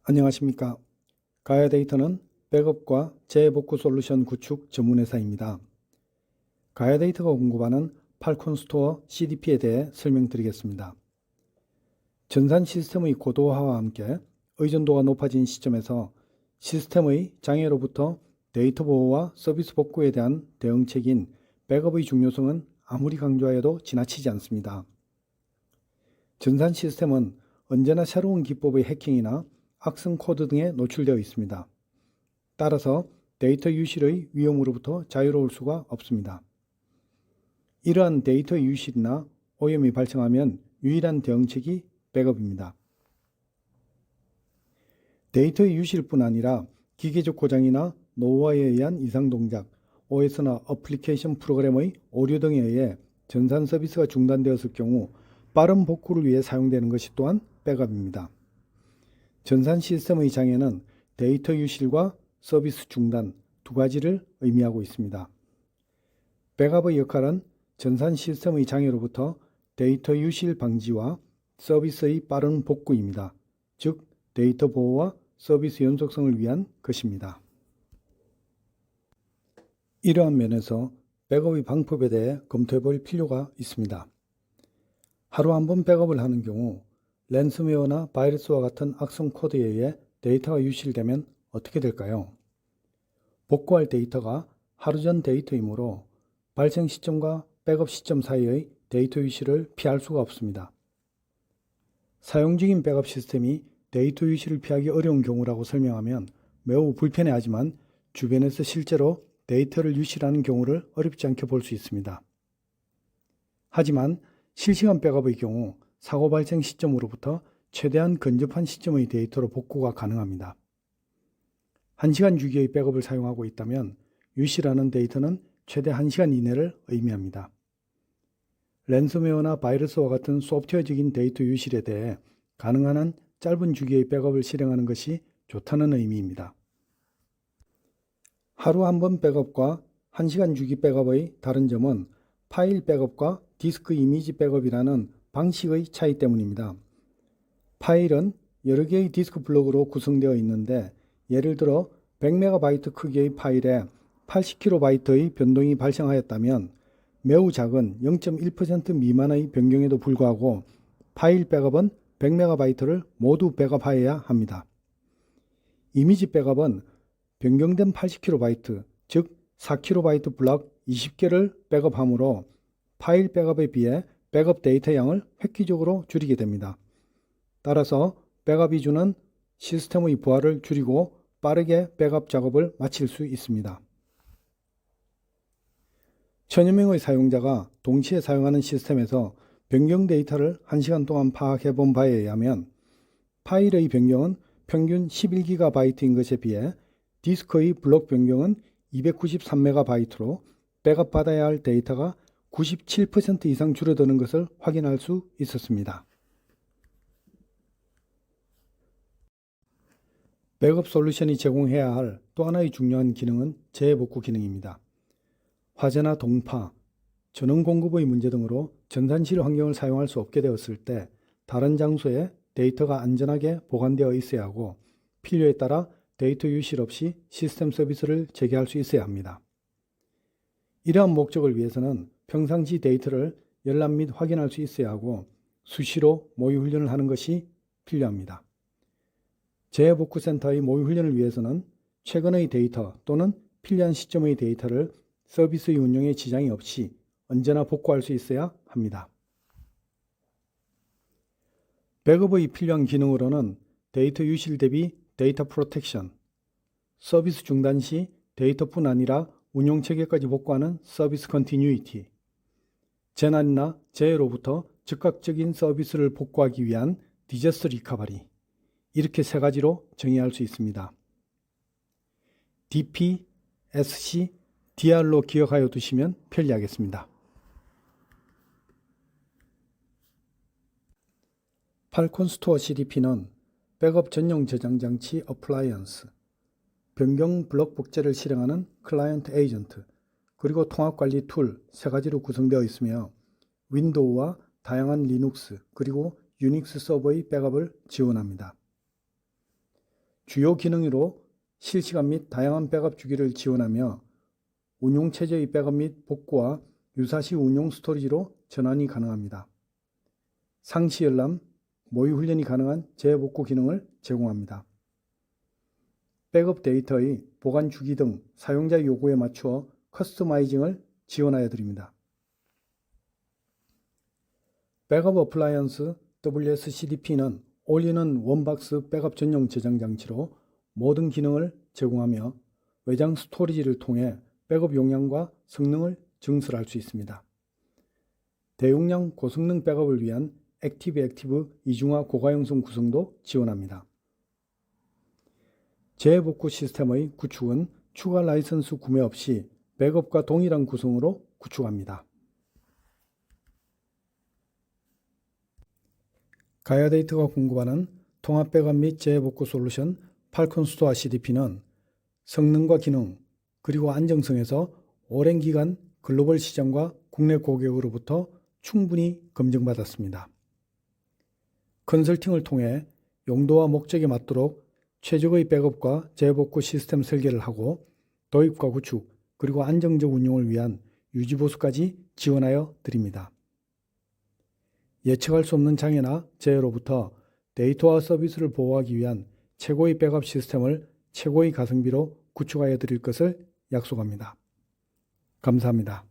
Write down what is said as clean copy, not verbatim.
안녕하십니까. 가야데이터는 백업과 재복구 솔루션 구축 전문회사입니다. 가야데이터가 공급하는 팔콘 스토어 CDP에 대해 설명드리겠습니다. 전산 시스템의 고도화와 함께 의존도가 높아진 시점에서 시스템의 장애로부터 데이터 보호와 서비스 복구에 대한 대응책인 백업의 중요성은 아무리 강조하여도 지나치지 않습니다. 전산 시스템은 언제나 새로운 기법의 해킹이나 악성 코드 등에 노출되어 있습니다. 따라서 데이터 유실의 위험으로부터 자유로울 수가 없습니다. 이러한 데이터 유실이나 오염이 발생하면 유일한 대응책이 백업입니다. 데이터의 유실뿐 아니라 기계적 고장이나 노후화에 의한 이상 동작, OS나 어플리케이션 프로그램의 오류 등에 의해 전산 서비스가 중단되었을 경우 빠른 복구를 위해 사용되는 것이 또한 백업입니다. 전산 시스템의 장애는 데이터 유실과 서비스 중단 두 가지를 의미하고 있습니다. 백업의 역할은 전산 시스템의 장애로부터 데이터 유실 방지와 서비스의 빠른 복구입니다. 즉, 데이터 보호와 서비스 연속성을 위한 것입니다. 이러한 면에서 백업의 방법에 대해 검토해 볼 필요가 있습니다. 하루 한 번 백업을 하는 경우 랜섬웨어나 바이러스와 같은 악성 코드에 의해 데이터가 유실되면 어떻게 될까요? 복구할 데이터가 하루 전 데이터이므로 발생 시점과 백업 시점 사이의 데이터 유실을 피할 수가 없습니다. 사용 중인 백업 시스템이 데이터 유실을 피하기 어려운 경우라고 설명하면 매우 불편해하지만 주변에서 실제로 데이터를 유실하는 경우를 어렵지 않게 볼 수 있습니다. 하지만 실시간 백업의 경우 사고 발생 시점으로부터 최대한 근접한 시점의 데이터로 복구가 가능합니다. 1시간 주기의 백업을 사용하고 있다면 유실하는 데이터는 최대 1시간 이내를 의미합니다. 랜섬웨어나 바이러스와 같은 소프트웨어적인 데이터 유실에 대해 가능한 한 짧은 주기의 백업을 실행하는 것이 좋다는 의미입니다. 하루 한 번 백업과 1시간 주기 백업의 다른 점은 파일 백업과 디스크 이미지 백업이라는 방식의 차이 때문입니다. 파일은 여러 개의 디스크 블록으로 구성되어 있는데 예를 들어 100MB 크기의 파일에 80KB 변동이 발생하였다면 매우 작은 0.1% 미만의 변경에도 불구하고 파일 백업은 100MB를 모두 백업하여야 합니다. 이미지 백업은 변경된 80KB, 즉 4KB 블록 20개를 백업하므로 파일 백업에 비해 백업 데이터 양을 획기적으로 줄이게 됩니다. 따라서 백업이 주는 시스템의 부하를 줄이고 빠르게 백업 작업을 마칠 수 있습니다. 천여 명의 사용자가 동시에 사용하는 시스템에서 변경 데이터를 1시간 동안 파악해 본 바에 의하면 파일의 변경은 평균 11GB인 것에 비해 디스크의 블록 변경은 293MB로 백업받아야 할 데이터가 97% 이상 줄어드는 것을 확인할 수 있었습니다. 백업 솔루션이 제공해야 할 또 하나의 중요한 기능은 재복구 기능입니다. 화재나 동파, 전원 공급의 문제 등으로 전산실 환경을 사용할 수 없게 되었을 때 다른 장소에 데이터가 안전하게 보관되어 있어야 하고 필요에 따라 데이터 유실 없이 시스템 서비스를 재개할 수 있어야 합니다. 이러한 목적을 위해서는 평상시 데이터를 열람 및 확인할 수 있어야 하고 수시로 모의 훈련을 하는 것이 필요합니다. 재복구센터의 모의 훈련을 위해서는 최근의 데이터 또는 필요한 시점의 데이터를 서비스의 운영에 지장이 없이 언제나 복구할 수 있어야 합니다. 백업의 필요한 기능으로는 데이터 유실 대비 데이터 프로텍션, 서비스 중단 시 데이터뿐 아니라 운용 체계까지 복구하는 서비스 컨티뉴이티, 재난이나 재해로부터 즉각적인 서비스를 복구하기 위한 디저스트 리커버리, 이렇게 세 가지로 정의할 수 있습니다. DP, SC, DR로 기억하여 두시면 편리하겠습니다. 팔콘 스토어 CDP는 백업 전용 저장 장치 어플라이언스, 변경 블록 복제를 실행하는 클라이언트 에이전트, 그리고 통합관리 툴 세 가지로 구성되어 있으며 윈도우와 다양한 리눅스 그리고 유닉스 서버의 백업을 지원합니다. 주요 기능으로 실시간 및 다양한 백업 주기를 지원하며 운용체제의 백업 및 복구와 유사시 운용 스토리지로 전환이 가능합니다. 상시 열람, 모의 훈련이 가능한 재복구 기능을 제공합니다. 백업 데이터의 보관 주기 등 사용자 요구에 맞추어 커스터마이징을 지원하여 드립니다. 백업 어플라이언스 WSCDP는 올인원 원박스 백업 전용 저장 장치로 모든 기능을 제공하며 외장 스토리지를 통해 백업 용량과 성능을 증설할 수 있습니다. 대용량 고성능 백업을 위한 액티브 이중화 고가용성 구성도 지원합니다. 재복구 시스템의 구축은 추가 라이선스 구매 없이 백업과 동일한 구성으로 구축합니다. 가야데이터가 공급하는 통합 백업 및 재복구 솔루션 팔콘 스토어 CDP는 성능과 기능 그리고 안정성에서 오랜 기간 글로벌 시장과 국내 고객으로부터 충분히 검증받았습니다. 컨설팅을 통해 용도와 목적에 맞도록 최적의 백업과 재복구 시스템 설계를 하고 도입과 구축 그리고 안정적 운용을 위한 유지보수까지 지원하여 드립니다. 예측할 수 없는 장애나 재해로부터 데이터와 서비스를 보호하기 위한 최고의 백업 시스템을 최고의 가성비로 구축하여 드릴 것을 약속합니다. 감사합니다.